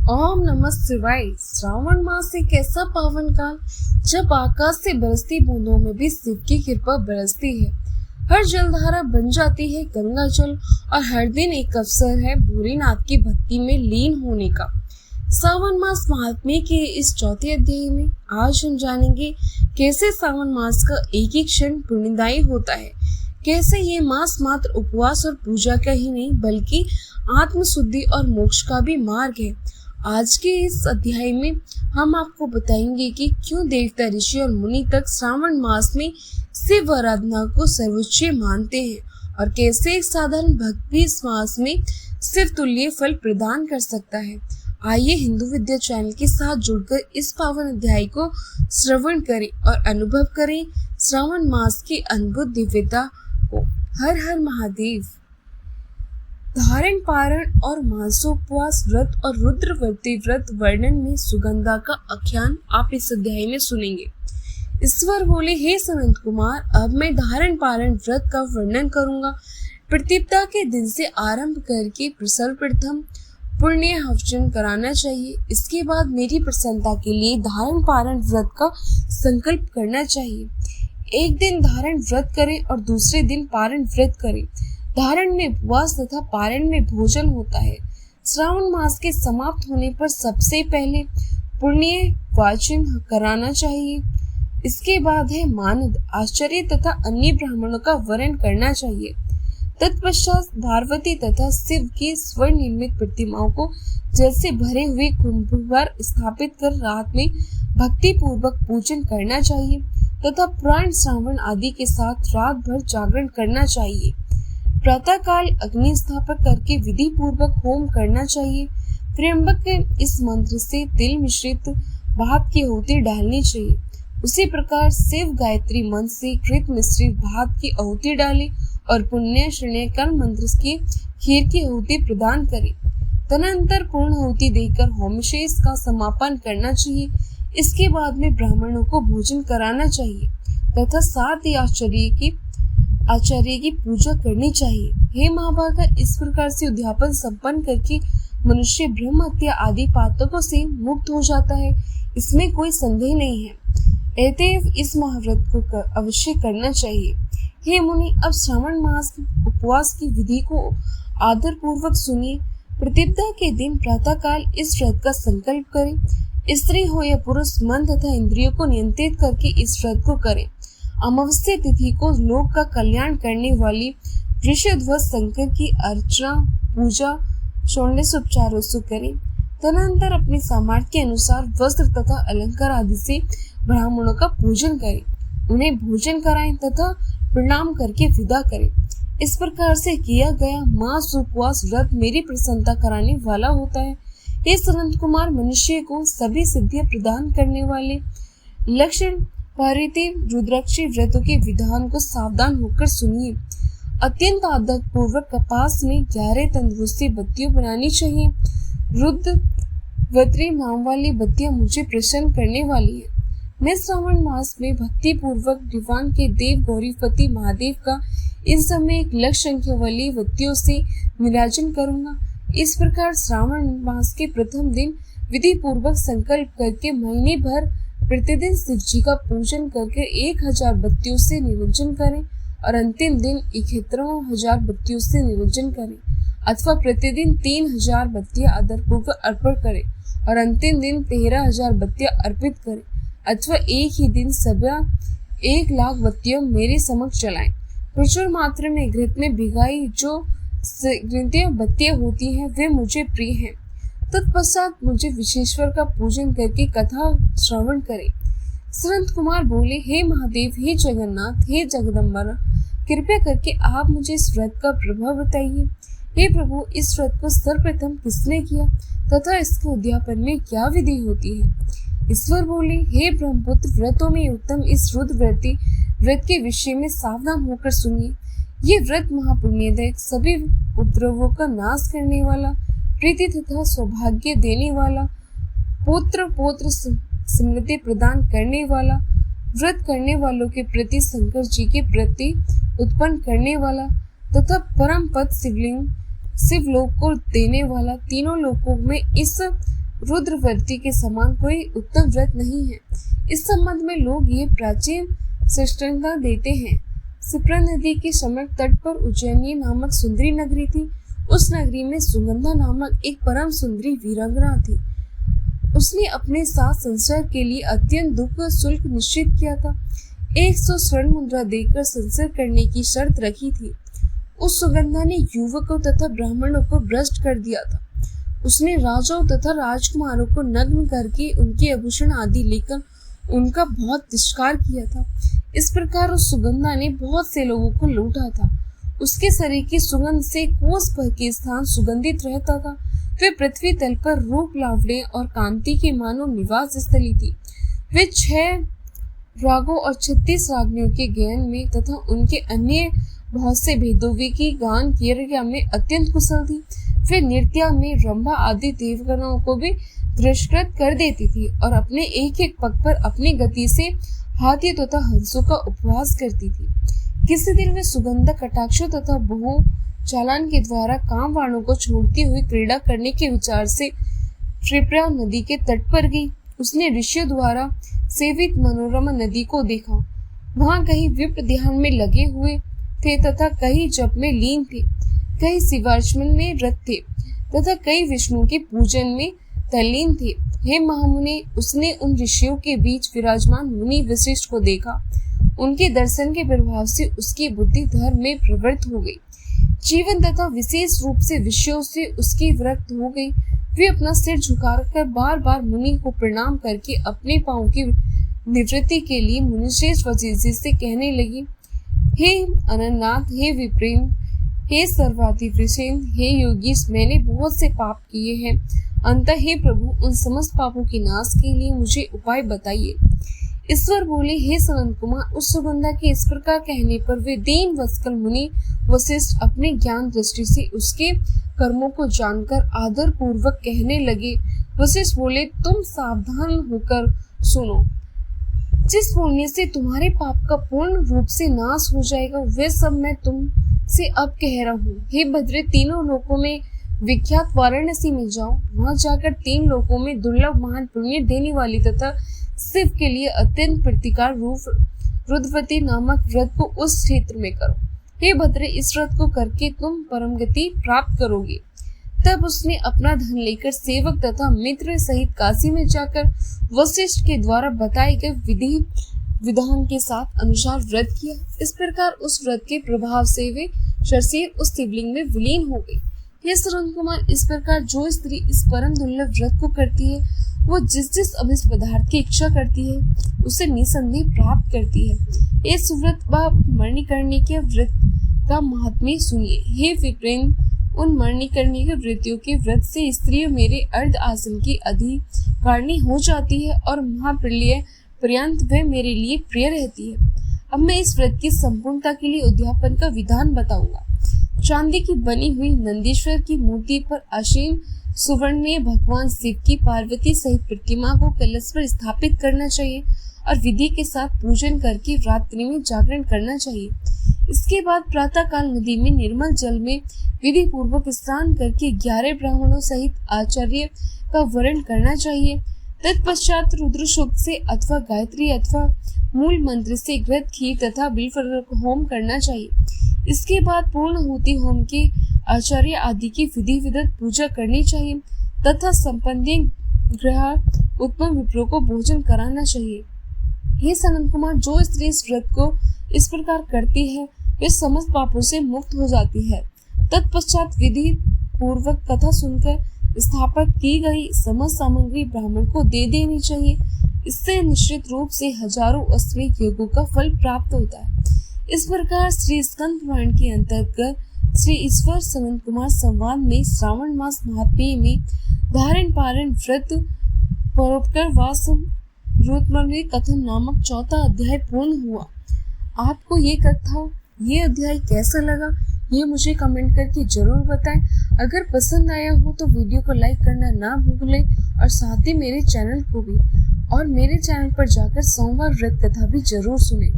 ओम नमः शिवाय। श्रावण मास एक ऐसा पावन काल जब आकाश से बरसती बूंदों में भी शिव की कृपा बरसती है। हर जलधारा बन जाती है गंगा जल और हर दिन एक अवसर है भोलेनाथ की भक्ति में लीन होने का। सावन मास महात्म्य के इस चौथे अध्याय में आज हम जानेंगे कैसे सावन मास का एक एक क्षण पुण्यदायी होता है, कैसे ये मास मात्र उपवास और पूजा का ही नहीं बल्कि आत्म शुद्धि और मोक्ष का भी मार्ग है। आज के इस अध्याय में हम आपको बताएंगे कि क्यों देवता, ऋषि और मुनि तक श्रावण मास में शिव आराधना को सर्वोच्च मानते हैं और कैसे एक साधारण भक्त भी इस मास में शिव तुल्य फल प्रदान कर सकता है। आइए हिंदू विद्या चैनल के साथ जुड़कर इस पावन अध्याय को श्रवण करें और अनुभव करें श्रावण मास की अद्भुत दिव्यता को। हर हर महादेव। धारण, पारण और मासोपवास व्रत और रुद्रवर्ती व्रत वर्णन में सुगंधा का आख्यान आप इस अध्याय में सुनेंगे। ईश्वर बोले, हे सनंत कुमार, अब मैं धारण पारण व्रत का वर्णन करूंगा। प्रतिपदा के दिन से आरंभ करके सर्वप्रथम पुण्य हवन कराना चाहिए। इसके बाद मेरी प्रसन्नता के लिए धारण पारण व्रत का संकल्प करना चाहिए। एक दिन धारण व्रत करें और दूसरे दिन पारण व्रत करें। धारण में उपवास तथा पारण में भोजन होता है। श्रावण मास के समाप्त होने पर सबसे पहले पुण्य वाचन कराना चाहिए। इसके बाद है मानद, आचार्य तथा अन्य ब्राह्मणों का वरण करना चाहिए। तत्पश्चात पार्वती तथा शिव की स्वर्ण निर्मित प्रतिमाओं को जल से भरे हुए कुंभ पर स्थापित कर रात में भक्ति पूर्वक पूजन करना चाहिए तथा पुराण श्रावण आदि के साथ रात भर जागरण करना चाहिए। प्रातः काल अग्नि स्थापक करके विधि पूर्वक होम करना चाहिए। त्र्यंबक के इस मंत्र से तिल मिश्रित भात की आहुति डालनी चाहिए। उसी प्रकार शिव गायत्री मंत्र से कृत मिश्रित भात की आहुति डाले और पुण्य शरणयकर मंत्र की खीर की आहुति प्रदान करे। तदनंतर पूर्ण आहुति देकर होमशेष का समापन करना चाहिए। इसके बाद में ब्राह्मणों को भोजन कराना चाहिए तथा साथ ही आचार्य की पूजा करनी चाहिए। हे महाभागा, इस प्रकार से उद्यापन संपन्न करके मनुष्य ब्रह्म हत्या आदि पातकों से मुक्त हो जाता है, इसमें कोई संदेह नहीं है। अतएव इस महाव्रत को अवश्य करना चाहिए। हे मुनि, अब श्रावण मास उपवास की विधि को आदर पूर्वक सुनिए। प्रतिपदा के दिन प्रातः काल इस व्रत का संकल्प करें। स्त्री हो या पुरुष मन तथा इंद्रियों को नियंत्रित करके इस व्रत को करें। अमावस्या तिथि को लोक का कल्याण करने वाली वृषध्वज शंकर की अर्चना पूजा षोडशोपचारों से करें। तदनंतर अपने सामर्थ्य के अनुसार वस्त्र तथा अलंकार आदि से ब्राह्मणों का पूजन करें, उन्हें भोजन कराएं तथा प्रणाम करके विदा करें। इस प्रकार से किया गया मास उपवास व्रत मेरी प्रसन्नता कराने वाला होता है। हे सनंत कुमार, मनुष्य को सभी सिद्धियां प्रदान करने वाले लक्षण पारितिव रुद्राक्षी व्रतों के विधान को सावधान होकर सुनिए। अत्यंत आदत पूर्वक कपास में 11 तंदुरुस्ती बत्तियां बनानी चाहिए। रुद्रवती नाम वाली बत्तियां मुझे प्रसन्न करने वाली है। मैं श्रावण मास में भक्ति पूर्वक दीवान के देव गौरीपति महादेव का इन समय एक लक्ष संख्या वाली बत्तियों से निराजन करूंगा। इस प्रकार श्रावण मास के प्रथम दिन विधि पूर्वक संकल्प करके महीने भर प्रतिदिन शिव जी का पूजन करके 1000 बत्तियों से निरंजन करें और अंतिम दिन 71,000 बत्तियों से निरंजन करें, अथवा प्रतिदिन 3000 बत्तियां आदर पूर्वक अर्पण करें और अंतिम दिन 13,000 बत्तियां अर्पित करें, अथवा एक ही दिन सभा 1,00,000 बत्तियां मेरे समक्ष जलाएं। प्रचुर मात्रा में घृत में भिगाई जो बत्तियां होती हैं वे मुझे प्रिय हैं। तत्पश्चात मुझे विशेश्वर का पूजन करके कथा श्रवण करें। सनंत कुमार बोले, हे महादेव, हे जगन्नाथ, हे जगदम्बा, कृपया करके आप मुझे इस व्रत का प्रभाव बताइए। हे प्रभु, इस व्रत को सर्वप्रथम किसने किया तथा इसके उद्यापन में क्या विधि होती है? ईश्वर बोले, हे ब्रह्मपुत्र, व्रतों में उत्तम इस रुद्रवर्ती व्रत के विषय में सावधान होकर सुनिए। ये व्रत महापुण्यदायक, सभी उपद्रवों का नाश करने वाला, प्रीति तथा सौभाग्य देने वाला, पुत्र पौत्र समृद्धि प्रदान करने वाला, व्रत करने वालों के प्रति शंकर जी के प्रति उत्पन्न करने वाला तथा परम पद शिवलिंग शिवलोक को देने वाला, तीनों लोकों में इस रुद्रवती के समान कोई उत्तम व्रत नहीं है। इस संबंध में लोग ये प्राचीन सृष्टता देते हैं। सिप्रा नदी के समग्र तट पर उज्जैनी नामक सुंदरी नगरी थी। उस नगरी में सुगंधा नामक एक परम सुंदरी वीरांगना थी। उसने अपने साथ संसार के लिए अत्यंत दुख शुल्क निश्चित किया था। 100 स्वर्ण मुद्रा देकर संसार करने की शर्त रखी थी। उस सुगंधा ने युवकों तथा ब्राह्मणों को भ्रष्ट कर दिया था। उसने राजाओं तथा राजकुमारों को नग्न करके उनके आभूषण आदि लेकर उनका बहुत तिरस्कार किया था। इस प्रकार उस सुगंधा ने बहुत से लोगों को लूटा था। उसके शरीर की सुगंध से कोस भर के स्थान सुगंधित रहता था। वे पृथ्वी तल पर रूप लावण्य और कांति की मानो निवास स्थली थी। वे 6 रागों और 36 रागनियों के ज्ञान में तथा उनके अन्य बहुत से भेदों की गान क्रिया में अत्यंत कुशल थी। वे नृत्य में रंभा आदि देवगणों को भी तिरस्कृत कर देती थी और अपने एक एक पग पर अपनी गति से हाथी तथा हंसों का उपवास करती थी। किसी दिन वे सुगंधा कटाक्षों तथा बहु चालान के द्वारा काम वालों को छोड़ती हुई क्रीड़ा करने के विचार से क्षिप्रा नदी के तट पर गई। उसने ऋषियों द्वारा सेवित मनोरमा नदी को देखा। वहां कहीं विप्र ध्यान में लगे हुए थे तथा कहीं जप में लीन थे, कई शिवार्चन में रत थे तथा कई विष्णु के पूजन में तल्लीन थे। हे महामुनि, उसने उन ऋषियों के बीच विराजमान मुनि वशिष्ठ को देखा। उनके दर्शन के प्रभाव से उसकी बुद्धि धर्म में प्रवृत्त हो गई। जीवन तथा विशेष रूप से विषयों से उसकी विरक्त हो गई। वे अपना सिर झुकाकर बार बार मुनि को प्रणाम करके अपने पांव की निवृत्ति के लिए मुनिश्रेष्ठ वशिष्ठ से कहने लगी, हे अनन्नाथ, हे विप्रेम, हे सर्वाधिवृषेण, हे योगीश, मैंने बहुत से पाप किए हैं। अंतः हे प्रभु, उन समस्त पापों के नाश के लिए मुझे उपाय बताइए। ईश्वर बोले, हे सनंद कुमार, उस सुगंधा के इस प्रकार कहने पर वे दीन वत्सल मुनि वशिष्ठ अपने ज्ञान दृष्टि से उसके कर्मों को जानकर आदर पूर्वक कहने लगे। वशिष्ठ बोले, तुम सावधान होकर सुनो। जिस पुण्य से तुम्हारे पाप का पूर्ण रूप से नाश हो जाएगा, वे सब मैं तुमसे अब कह रहा हूँ। हे भद्रे, तीनों लोकों में विख्यात वाराणसी में जाओ। वहां जाकर 3 लोकों में दुर्लभ महान पुण्य देने वाली तथा शिव के लिए अत्यंत प्रतिकार रूप रुद्रवती नामक व्रत को उस क्षेत्र में करो। हे भद्रे, इस व्रत को करके तुम परम गति प्राप्त करोगे। तब उसने अपना धन लेकर सेवक तथा मित्र सहित काशी में जाकर वशिष्ठ के द्वारा बताए गए विधि विधान के साथ अनुसार व्रत किया। इस प्रकार उस व्रत के प्रभाव से वे शर्षेर उस शिवलिंग में विलीन हो गई। हे सनंद कुमार, इस प्रकार जो स्त्री इस परम दुर्लभ व्रत को करती है, वो जिस जिस अभिष्ट पदार्थ की इच्छा करती है, उसे निसंदेह प्राप्त करती है। ये सुव्रत व मणिकर्णी के व्रत का महात्म्य सुनिए। हे विप्रेन, उन मणिकर्णी के व्रतियों के व्रत से स्त्री मेरे अर्ध आसन की अधिकारिणी हो जाती है और महाप्रलय पर्यंत वह मेरे लिए प्रिय रहती है। अब मैं इस व्रत की संपूर्णता के लिए उद्यापन का विधान बताऊंगा। चांदी की बनी हुई नंदीश्वर की मूर्ति पर आसीन सुवर्ण में भगवान शिव की पार्वती सहित प्रतिमा को कलश पर स्थापित करना चाहिए और विधि के साथ पूजन करके रात्रि में जागरण करना चाहिए। इसके बाद प्रातः काल नदी में निर्मल जल में विधि पूर्वक स्नान करके 11 ब्राह्मणों सहित आचार्य का वर्ण करना चाहिए। तत्पश्चात रुद्र सूक्त से अथवा गायत्री अथवा मूल मंत्र से घृत खीर तथा बिल्व होम करना चाहिए। इसके बाद पूर्णाहुति होम के आचार्य आदि की विधि विधत पूजा करनी चाहिए तथा संपन्ने ग्रह उत्पन्न विप्रों को भोजन कराना चाहिए। हे सनंद कुमार, जो स्त्री इस व्रत को इस प्रकार करती है, वे समस्त पापों से मुक्त हो जाती है। तत्पश्चात विधि पूर्वक कथा सुनकर स्थापित की गई समस्त सामग्री ब्राह्मण को दे देनी चाहिए। इससे निश्चित रूप से हजारों अश्वमेध योगों का फल प्राप्त होता है। इस प्रकार श्री स्कंद पुराण के अंतर्गत श्री ईश्वर सनंद कुमार संवाद में श्रावण मास महात्म्य में धारण पारण व्रत परोपकार वास रुद्रमणि कथन नामक 4था अध्याय पूर्ण हुआ। आपको ये अध्याय कैसा लगा, ये मुझे कमेंट करके जरूर बताएं। अगर पसंद आया हो तो वीडियो को लाइक करना ना भूलें और साथ ही मेरे चैनल को भी, और मेरे चैनल पर जाकर सोमवार व्रत कथा भी जरूर सुनें।